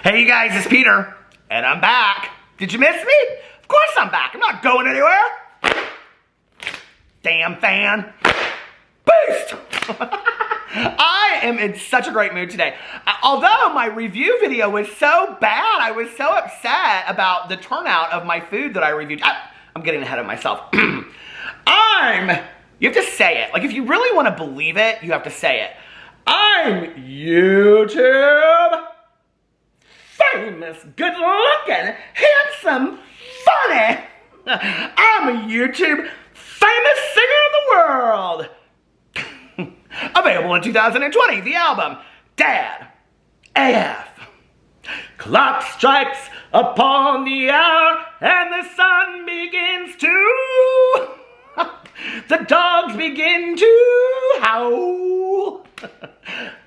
Hey you guys, it's Peter, and I'm back. Did you miss me? Of course I'm back. I'm not going anywhere. Damn fan. Boost! I am in such a great mood today. Although my review video was so bad, I was so upset about the turnout of my food that I reviewed. I'm getting ahead of myself. You have to say it. Like, if you really want to believe it, you have to say it. I'm YouTube famous, good looking, handsome, funny. I'm a YouTube famous singer of the world. Available in 2020, the album, Dad AF. Clock strikes upon the hour and the sun begins to, the dogs begin to howl.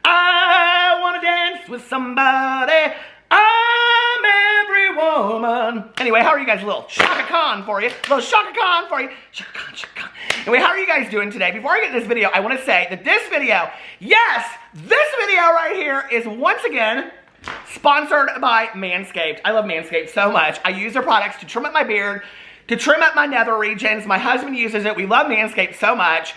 I want to dance with somebody. I'm every woman. Anyway, how are you guys? A little Shaka Khan for you. A little Shaka Khan for you. Shaka Khan, Shaka Khan. Anyway, how are you guys doing today? Before I get to this video, I want to say that this video, yes, this video right here is once again sponsored by Manscaped. I love Manscaped so much. I use their products to trim up my beard, to trim up my nether regions. My husband uses it. We love Manscaped so much.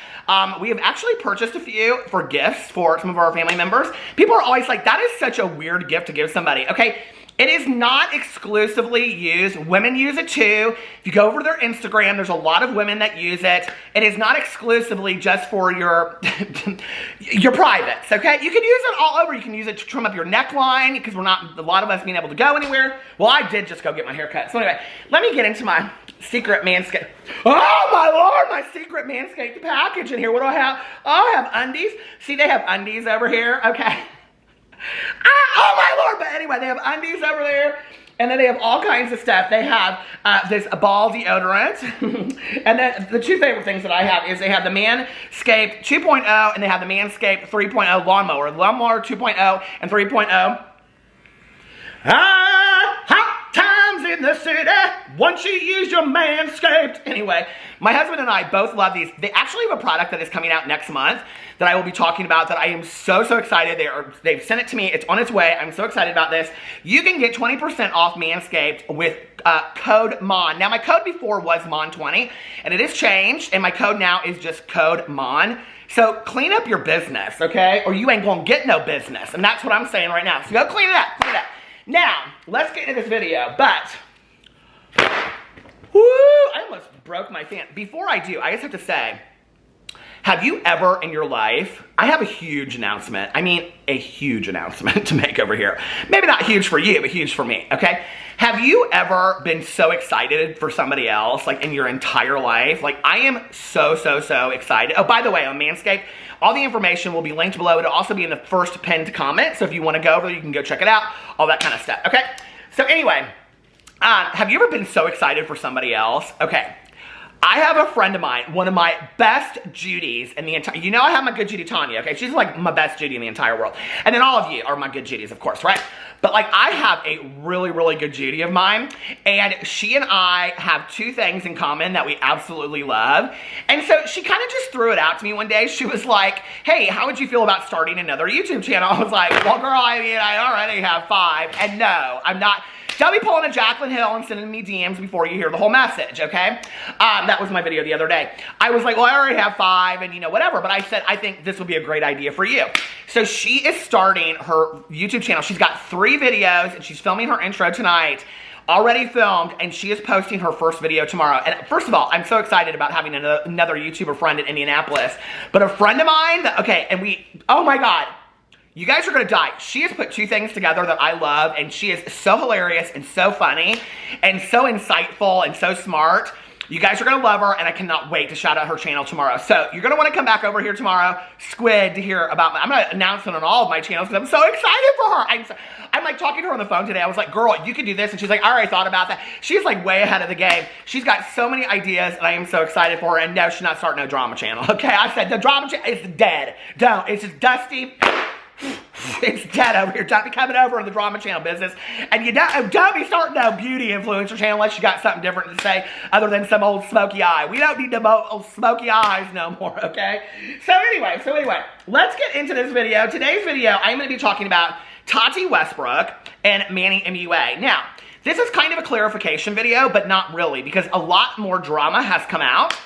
We have actually purchased a few for gifts for some of our family members. People are always like, that is such a weird gift to give somebody. Okay, it is not exclusively used. Women use it too. If you go over to their Instagram, there's a lot of women that use it. It is not exclusively just for your, your privates, okay? You can use it all over. You can use it to trim up your neckline because we're not, a lot of us being able to go anywhere. Well, I did just go get my hair cut. So anyway, let me get into my secret Manscaped. Oh my Lord, my secret Manscaped package in here. What do I have? Oh, I have undies. See, they have undies over here, okay? Oh my Lord, but anyway, they have undies over there, and then they have all kinds of stuff. They have this ball deodorant, and then the two favorite things that I have is they have the Manscaped 2.0, and they have the Manscaped 3.0 lawnmower. Lawnmower 2.0 and 3.0. Hot times in the city, once you use your Manscaped. Anyway, my husband and I both love these. They actually have a product that is coming out next month that I will be talking about that I am so excited. They've sent it to me. It's on its way. I'm so excited about this. You can get 20% off Manscaped with code Monn. Now, my code before was Monn20, and it has changed, and my code now is just code Monn. So clean up your business, okay? Or you ain't gonna get no business, and that's what I'm saying right now. So go clean it up, clean it up. Now, let's get into this video, but, whoo, I almost broke my fan. Before I do, I just have to say, have you ever in your life, I have a huge announcement. I mean, a huge announcement to make over here. Maybe not huge for you, but huge for me, okay? Have you ever been so excited for somebody else, like in your entire life? Like, I am so excited. Oh, by the way, on Manscaped, all the information will be linked below. It'll also be in the first pinned comment. So if you want to go over there, you can go check it out. All that kind of stuff, okay? So anyway, have you ever been so excited for somebody else? Okay. I have a friend of mine, one of my best Judies in the entire, you know I have my good Judy Tanya, okay? She's like my best Judy in the entire world. And then all of you are my good Judies, of course, right? But like, I have a really good Judy of mine, and she and I have two things in common that we absolutely love. And so she kind of just threw it out to me one day. She was like, hey, how would you feel about starting another YouTube channel? I was like, well, girl, I mean, I already have 5. And no, I'm not. Don't be pulling a Jaclyn Hill and sending me DMs before you hear the whole message, okay? That was my video the other day. I was like, well, I already have 5 and, you know, whatever. But I said, I think this would be a great idea for you. So she is starting her YouTube channel. She's got 3 videos, and she's filming her intro tonight. Already filmed, and she is posting her first video tomorrow. And first of all, I'm so excited about having another YouTuber friend in Indianapolis. But a friend of mine, okay, and oh my God. You guys are gonna die. She has put 2 things together that I love, and she is so hilarious and so funny and so insightful and so smart. You guys are gonna love her, and I cannot wait to shout out her channel tomorrow. So you're gonna wanna come back over here tomorrow, Squid, to hear about I'm gonna announce it on all of my channels because I'm so excited for her. I'm like talking to her on the phone today. I was like, girl, you can do this. And she's like, I already thought about that. She's like way ahead of the game. She's got so many ideas, and I am so excited for her. And no, she's not starting no drama channel, okay? I said the drama channel is dead. Don't, it's just dusty. It's dead over here. Don't be coming over in the drama channel business. And you don't be starting no beauty influencer channel unless you got something different to say other than some old smoky eye. We don't need the old smoky eyes no more, okay? So anyway, let's get into this video. Today's video, I'm going to be talking about Tati Westbrook and Manny MUA. Now, this is kind of a clarification video, but not really, because a lot more drama has come out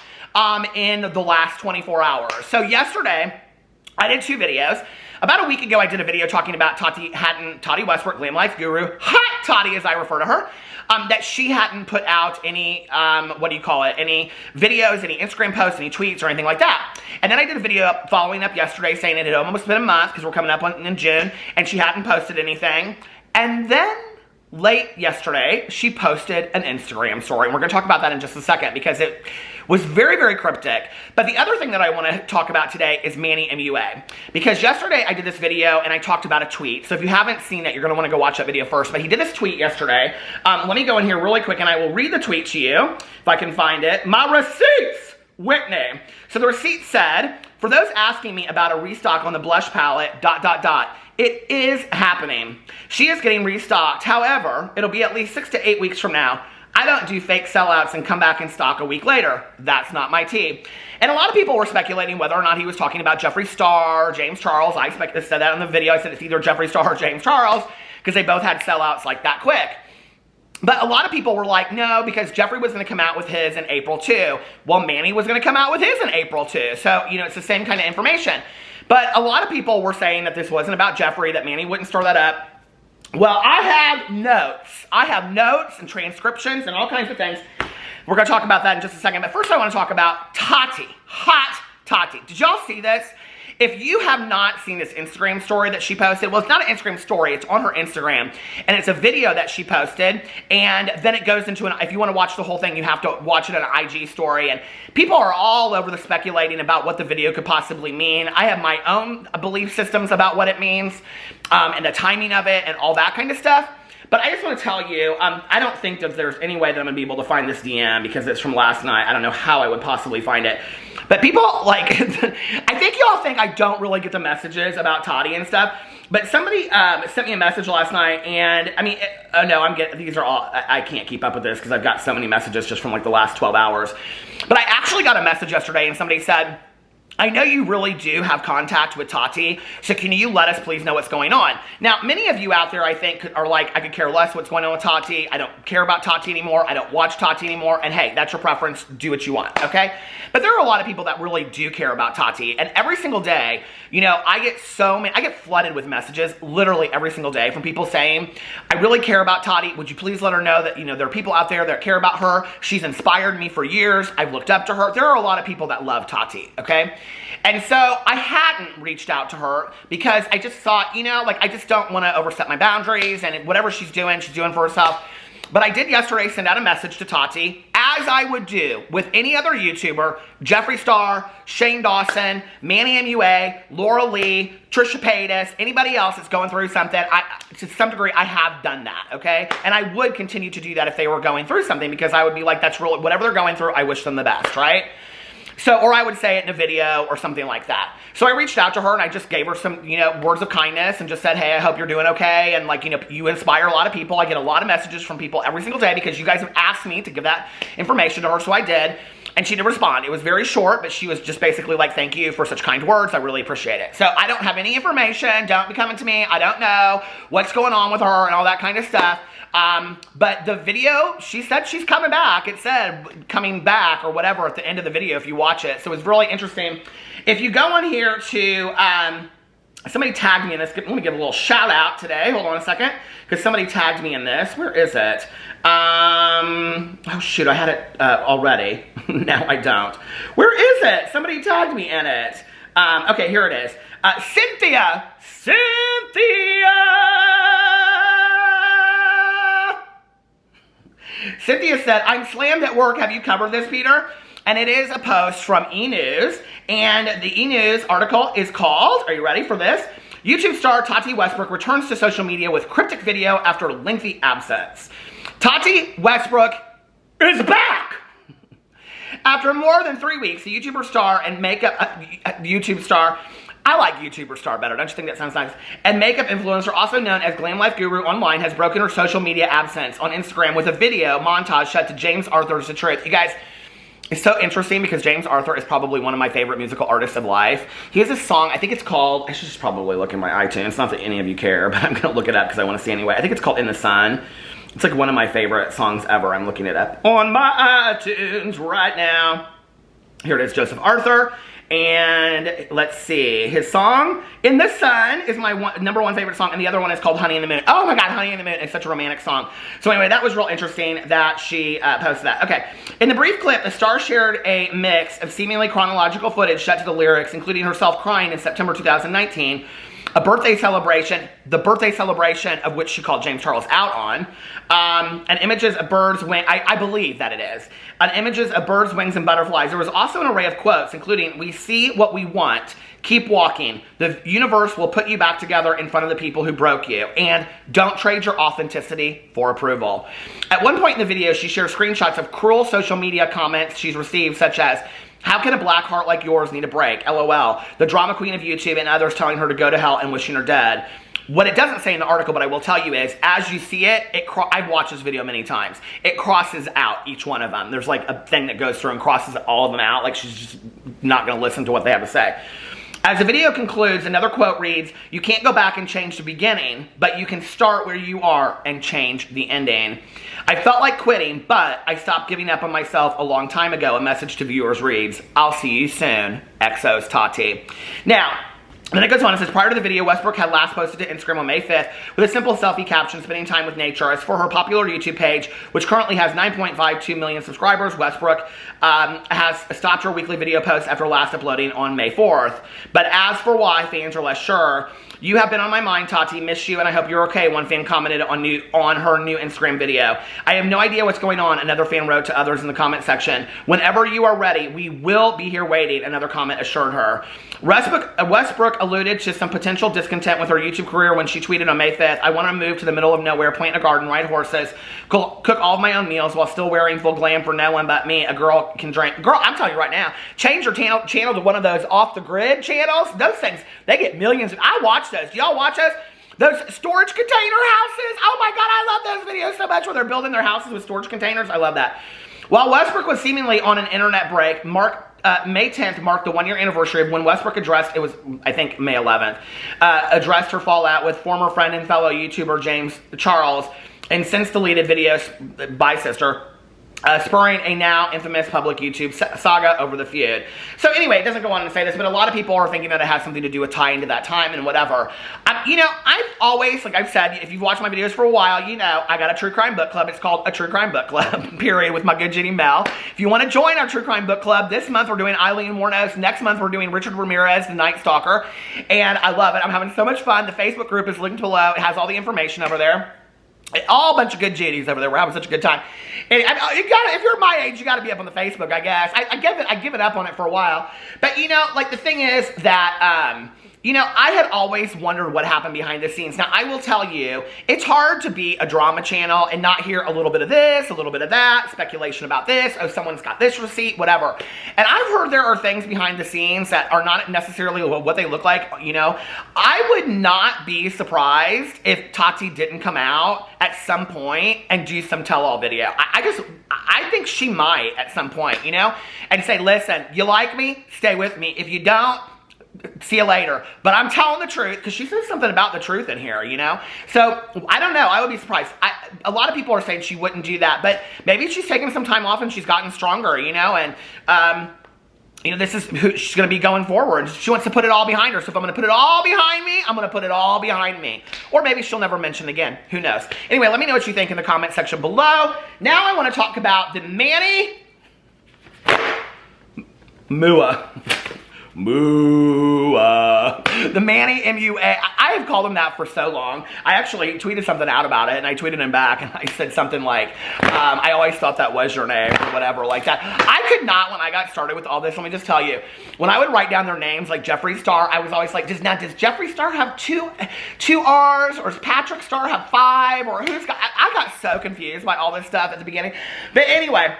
in the last 24 hours. So yesterday, I did 2 videos. About a week ago, I did a video talking about Tati Westbrook, Glam Life Guru, Hot Tati as I refer to her, that she hadn't put out any, any videos, any Instagram posts, any tweets, or anything like that. And then I did a video following up yesterday saying it had almost been a month, because we're coming up in June, and she hadn't posted anything. And then late yesterday, she posted an Instagram story, and we're going to talk about that in just a second, because it was very, very cryptic. But the other thing that I want to talk about today is Manny MUA, because yesterday I did this video and I talked about a tweet. So if you haven't seen it, you're going to want to go watch that video first. But he did this tweet yesterday. Let me go in here really quick and I will read the tweet to you if I can find it. My receipts, Whitney. So the receipt said, for those asking me about a restock on the blush palette, ... It is happening. She is getting restocked. However, it'll be at least 6 to 8 weeks from now. I don't do fake sellouts and come back in stock a week later. That's not my tea. And a lot of people were speculating whether or not he was talking about Jeffree Star, James Charles. I said that in the video. I said it's either Jeffree Star or James Charles, because they both had sellouts like that quick. But a lot of people were like, no, because Jeffree was going to come out with his in April too. Well, Manny was going to come out with his in April too. So, you know, it's the same kind of information. But a lot of people were saying that this wasn't about Jeffree, that Manny wouldn't store that up. Well, I have notes. I have notes and transcriptions and all kinds of things. We're going to talk about that in just a second. But first I want to talk about Tati. Hot Tati. Did y'all see this? If you have not seen this Instagram story that she posted, well, it's not an Instagram story, it's on her Instagram, and it's a video that she posted, and then it goes into if you want to watch the whole thing, you have to watch it on an IG story, and people are all over the speculating about what the video could possibly mean. I have my own belief systems about what it means, and the timing of it, and all that kind of stuff. But I just want to tell you, I don't think that there's any way that I'm going to be able to find this DM because it's from last night. I don't know how I would possibly find it. But people, like, I think y'all think I don't really get the messages about Tati and stuff. But somebody sent me a message last night, and, I mean, these are all, I can't keep up with this because I've got so many messages just from, like, the last 12 hours. But I actually got a message yesterday, and somebody said, I know you really do have contact with Tati, so can you let us please know what's going on? Now, many of you out there, I think, are like, I could care less what's going on with Tati. I don't care about Tati anymore. I don't watch Tati anymore. And hey, that's your preference. Do what you want, okay? But there are a lot of people that really do care about Tati. And every single day, you know, I get flooded with messages literally every single day from people saying, I really care about Tati. Would you please let her know that, you know, there are people out there that care about her. She's inspired me for years. I've looked up to her. There are a lot of people that love Tati, okay? And so I hadn't reached out to her because I just thought, you know, like, I just don't want to overstep my boundaries, and whatever she's doing for herself. But I did yesterday send out a message to Tati, as I would do with any other YouTuber, Jeffree Star, Shane Dawson, Manny MUA, Laura Lee, Trisha Paytas, anybody else that's going through something. To some degree, I have done that, okay? And I would continue to do that if they were going through something, because I would be like, that's really, whatever they're going through, I wish them the best, right? So, or I would say it in a video or something like that. So I reached out to her and I just gave her some, you know, words of kindness and just said, hey, I hope you're doing okay. And, like, you know, you inspire a lot of people. I get a lot of messages from people every single day because you guys have asked me to give that information to her, so I did. And she did respond. It was very short, but she was just basically like, thank you for such kind words. I really appreciate it. So I don't have any information. Don't be coming to me. I don't know what's going on with her and all that kind of stuff. But the video, she said she's coming back. It said coming back or whatever at the end of the video if you watch it. So it's really interesting. If you go on here to, somebody tagged me in this. Let me give a little shout out today. Hold on a second. Because somebody tagged me in this. Where is it? Oh shoot, I had it already. Now I don't. Where is it? Somebody tagged me in it. Okay, here it is. Cynthia! Cynthia said, I'm slammed at work. Have you covered this, Peter? And it is a post from E! And the E! article is called, are you ready for this? YouTube star Tati Westbrook returns to social media with cryptic video after lengthy absence. Tati Westbrook is back! After more than 3 weeks, the YouTuber star and makeup, YouTube star, I like YouTuber star better, don't you think that sounds nice? And makeup influencer, also known as Glam Life Guru online, has broken her social media absence on Instagram with a video montage shot to James Arthur's The Truth. You guys, is so interesting because James Arthur is probably one of my favorite musical artists of life. He has this song, I think it's called, I should just probably look in my iTunes, not that any of you care, but I'm gonna look it up because I wanna see anyway. I think it's called In the Sun. It's like one of my favorite songs ever. I'm looking it up on my iTunes right now. Here it is, Joseph Arthur. And let's see, his song, In the Sun, is my #1 favorite song, and the other one is called Honey in the Moon. Oh my God, Honey in the Moon is such a romantic song. So anyway, that was real interesting that she posted that. Okay, in the brief clip, the star shared a mix of seemingly chronological footage set to the lyrics, including herself crying in September 2019, a birthday celebration, the birthday celebration of which she called James Charles out on, and images of birds' wings, I believe that it is, and images of birds' wings and butterflies. There was also an array of quotes, including, "We see what we want, keep walking, the universe will put you back together in front of the people who broke you, and don't trade your authenticity for approval." At one point in the video, she shares screenshots of cruel social media comments she's received, such as, "How can a black heart like yours need a break? LOL. The drama queen of YouTube," and others telling her to go to hell and wishing her dead. What it doesn't say in the article, but I will tell you is, as you see it, I've watched this video many times. It crosses out each one of them. There's like a thing that goes through and crosses all of them out. Like she's just not going to listen to what they have to say. As the video concludes, another quote reads, "You can't go back and change the beginning, but you can start where you are and change the ending. I felt like quitting, but I stopped giving up on myself a long time ago." A message to viewers reads, "I'll see you soon, XO's Tati." Now, then it goes on, it says, prior to the video, Westbrook had last posted to Instagram on May 5th with a simple selfie caption, "Spending time with nature." As for her popular YouTube page, which currently has 9.52 million subscribers, Westbrook has stopped her weekly video posts after last uploading on May 4th. But as for why, fans are less sure. "You have been on my mind, Tati. Miss you, and I hope you're okay," one fan commented on her new Instagram video. "I have no idea what's going on," another fan wrote to others in the comment section. "Whenever you are ready, we will be here waiting," another comment assured her. Westbrook alluded to some potential discontent with her YouTube career when she tweeted on May 5th, "I want to move to the middle of nowhere, plant a garden, ride horses, cook all of my own meals while still wearing full glam for no one but me. A girl can drink." Girl, I'm telling you right now, change your channel to one of those off-the-grid channels. Those things, they get millions. I watch those. Do y'all watch those? Those storage container houses. Oh my God, I love those videos so much where they're building their houses with storage containers. I love that. While Westbrook was seemingly on an internet break, May 10th marked the one-year anniversary of when Westbrook addressed, it was, I think, May 11th, addressed her fallout with former friend and fellow YouTuber James Charles, and since deleted videos by sister, spurring a now infamous public YouTube saga over the feud. So anyway, it doesn't go on to say this, but a lot of people are thinking that it has something to do with tying to that time and whatever. You know, I've always, like I've said, if you've watched my videos for a while, you know I got a true crime book club. It's called A True Crime Book Club, period, with my good Jenny Mel. If you want to join our true crime book club, this month we're doing Eileen Wuornos. Next month we're doing Richard Ramirez, the Night Stalker. And I love it. I'm having so much fun. The Facebook group is linked below. It has all the information over there. All a bunch of good Jennies over there. We're having such a good time. And you gotta, if you're my age, you gotta be up on the Facebook, I guess. I give it up on it for a while. But you know, like the thing is that, you know, I had always wondered what happened behind the scenes. Now, I will tell you, it's hard to be a drama channel and not hear a little bit of this, a little bit of that, speculation about this, oh, someone's got this receipt, whatever. And I've heard there are things behind the scenes that are not necessarily what they look like, you know. I would not be surprised if Tati didn't come out at some point and do some tell-all video. I think she might at some point, you know, and say, listen, you like me? Stay with me. If you don't, see you later. But I'm telling the truth, because she says something about the truth in here, you know? So, I don't know. I would be surprised. A lot of people are saying she wouldn't do that, but maybe she's taken some time off and she's gotten stronger, you know? And, you know, this is who she's going to be going forward. She wants to put it all behind her. So if I'm going to put it all behind me, I'm going to put it all behind me. Or maybe she'll never mention it again. Who knows? Anyway, let me know what you think in the comment section below. Now I want to talk about the Manny MUA. The Manny MUA. I have called him that for so long. I actually tweeted something out about it, and I tweeted him back, and I said something like, I always thought that was your name, or whatever like that. I could not, when I got started with all this, let me just tell you, when I would write down their names, like Jeffree Star, I was always like, does Jeffree Star have two R's, or does Patrick Star have 5, or who's got, I got so confused by all this stuff at the beginning. But anyway,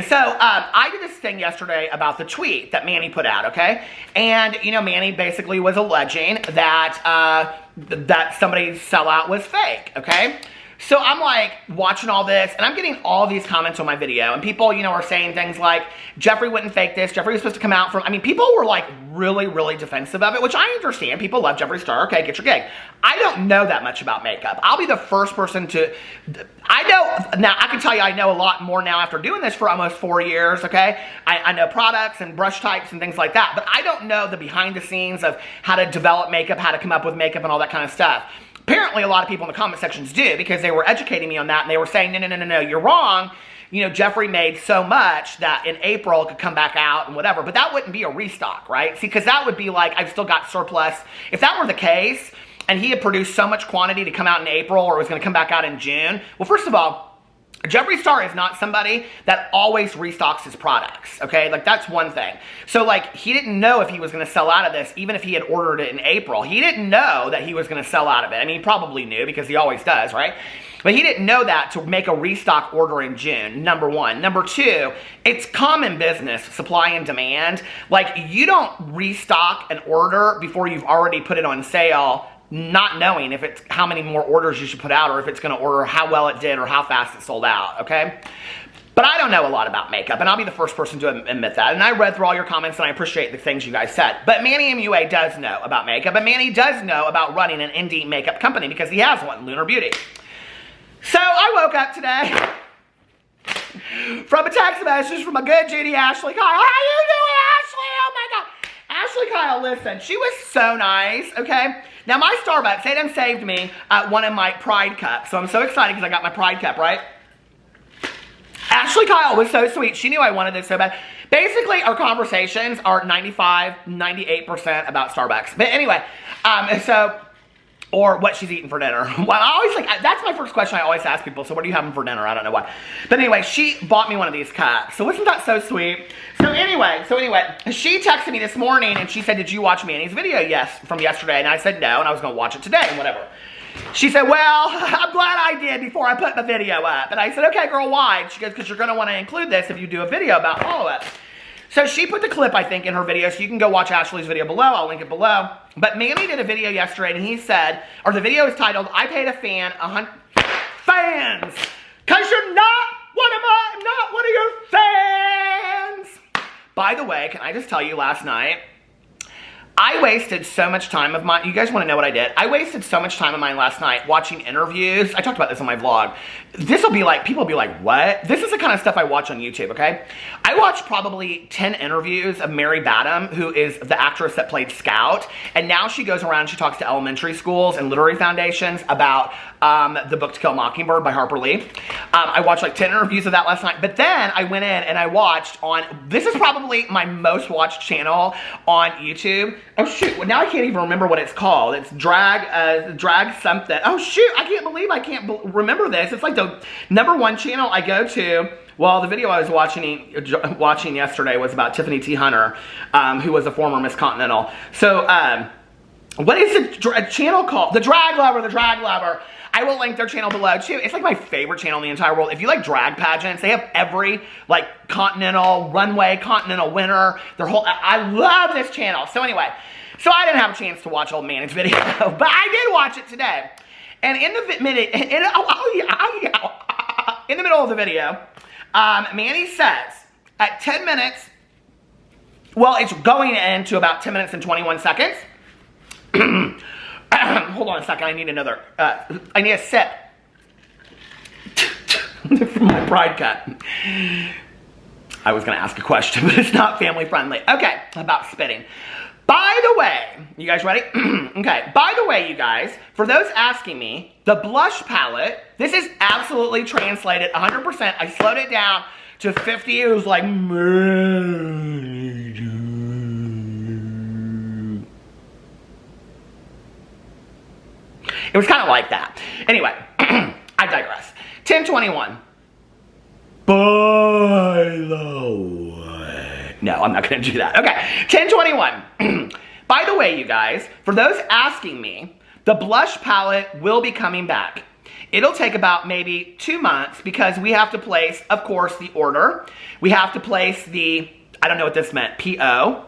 so, I did this thing yesterday about the tweet that Manny put out, okay? And, you know, Manny basically was alleging that, that somebody's sellout was fake, okay? So I'm like watching all this and I'm getting all these comments on my video and people, you know, are saying things like, Jeffree wouldn't fake this. Jeffree was supposed to come out from, I mean, people were like really, really defensive of it, which I understand. People love Jeffree Star. Okay, get your gig. I don't know that much about makeup. I'll be the first person to, I know, now I can tell you I know a lot more now after doing this for almost 4 years, okay? I know products and brush types and things like that, but I don't know the behind the scenes of how to develop makeup, how to come up with makeup and all that kind of stuff. Apparently, a lot of people in the comment sections do because they were educating me on that and they were saying, no, you're wrong. You know, Jeffree made so much that in April it could come back out and whatever, but that wouldn't be a restock, right? See, because that would be like, I've still got surplus. If that were the case and he had produced so much quantity to come out in April or it was going to come back out in June, well, first of all, Jeffree Star is not somebody that always restocks his products, okay? Like, that's one thing. So, like, he didn't know if he was going to sell out of this, even if he had ordered it in April. He didn't know that he was going to sell out of it. I mean, he probably knew because he always does, right? But he didn't know that to make a restock order in June, number one. Number two, it's common business, supply and demand. Like, you don't restock an order before you've already put it on sale, not knowing if it's how many more orders you should put out or if it's going to order how well it did or how fast it sold out, okay? But I don't know a lot about makeup, and I'll be the first person to admit that. And I read through all your comments, and I appreciate the things you guys said. But Manny MUA does know about makeup, and Manny does know about running an indie makeup company because he has one, Lunar Beauty. So I woke up today from a text message from a good Judy Ashley Kyle. How you doing, Ashley? Oh my God. Ashley Kyle, listen, she was so nice, okay? Now my Starbucks, they done saved me one of my Pride cups. So I'm so excited because I got my Pride cup, right? Ashley Kyle was so sweet. She knew I wanted this so bad. Basically, our conversations are 95, 98% about Starbucks. But anyway, or what she's eating for dinner. Well, I always like, that's my first question I always ask people. So what are you having for dinner? I don't know why. But anyway, she bought me one of these cups. So isn't that so sweet? So anyway, she texted me this morning and she said, did you watch Manny's video from yesterday? And I said no, and I was going to watch it today and whatever. She said, well, I'm glad I did before I put the video up. And I said, okay, girl, why? She goes, because you're going to want to include this if you do a video about all of it. So she put the clip, I think, in her video, so you can go watch Ashley's video below. I'll link it below. But Manny did a video yesterday, and he said, or the video is titled, I paid a fan 100 fans, because you're not one of your fans. By the way, can I just tell you, last night, I wasted so much time of mine. You guys want to know what I did? I wasted so much time of mine last night watching interviews. I talked about this on my vlog. This will be like, people will be like, what? This is the kind of stuff I watch on YouTube, okay? I watched probably 10 interviews of Mary Badham, who is the actress that played Scout. And now she goes around and she talks to elementary schools and literary foundations about The Book to Kill a Mockingbird by Harper Lee. I watched like 10 interviews of that last night. But then I went in and I watched on, this is probably my most watched channel on YouTube. Oh shoot, well now I can't even remember what it's called. It's drag something. Oh shoot, I can't believe I can't remember this. It's like the #1 channel I go to. Well, the video I was watching yesterday was about Tiffany T. Hunter, who was a former Miss Continental. So, what is the channel called? The Drag Lover. I will link their channel below too. It's like my favorite channel in the entire world. If you like drag pageants, they have every like continental runway, continental winner, their whole, I love this channel. So anyway, so I didn't have a chance to watch old Manny's video, but I did watch it today. And in the middle of the video, Manny says at 10 minutes, well, it's going into about 10 minutes and 21 seconds. Hold on a second, I need another, I need a sip from my Pride cup. I was going to ask a question, but it's not family friendly. Okay, about spitting. By the way, you guys ready? Okay, by the way, you guys, for those asking me, the blush palette, this is absolutely translated 100%. I slowed it down to 50. It was like, it was kind of like that. Anyway, I digress. 10:21. By the way. No, I'm not going to do that. Okay, 10:21. By the way, you guys, for those asking me, the blush palette will be coming back. It'll take about maybe 2 months because we have to place, of course, the order. We have to place the, I don't know what this meant, PO.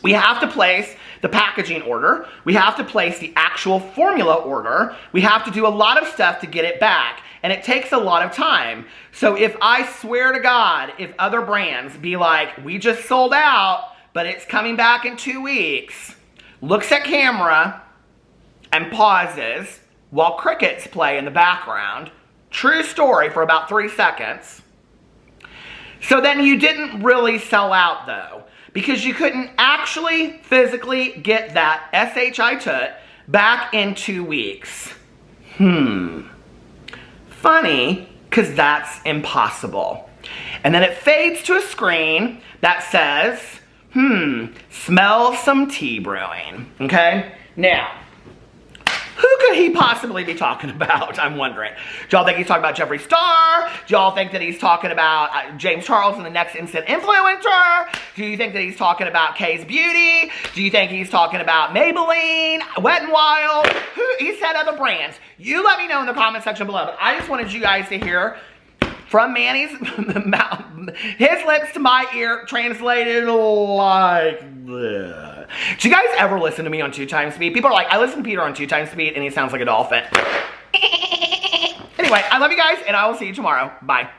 We have to place the packaging order. We have to place the actual formula order. We have to do a lot of stuff to get it back. and it takes a lot of time. So if I swear to God, if other brands be like, we just sold out, but it's coming back in 2 weeks, looks at camera and pauses while crickets play in the background, true story, for about 3 seconds. So then you didn't really sell out though, because you couldn't actually physically get that SHI Toot back in 2 weeks. Funny, because that's impossible. And then it fades to a screen that says, smell some tea brewing, okay? Now, who could he possibly be talking about, I'm wondering? Do y'all think he's talking about Jeffree Star? Do y'all think that he's talking about James Charles and the next instant influencer? Do you think that he's talking about Kay's Beauty? Do you think he's talking about Maybelline, Wet n Wild? He said other brands. You let me know in the comment section below, but I just wanted you guys to hear from Manny's mouth, his lips to my ear, translated like this. Do you guys ever listen to me on 2 times speed? People are like, I listen to Peter on 2 times speed and he sounds like a dolphin. Anyway, I love you guys and I will see you tomorrow. Bye.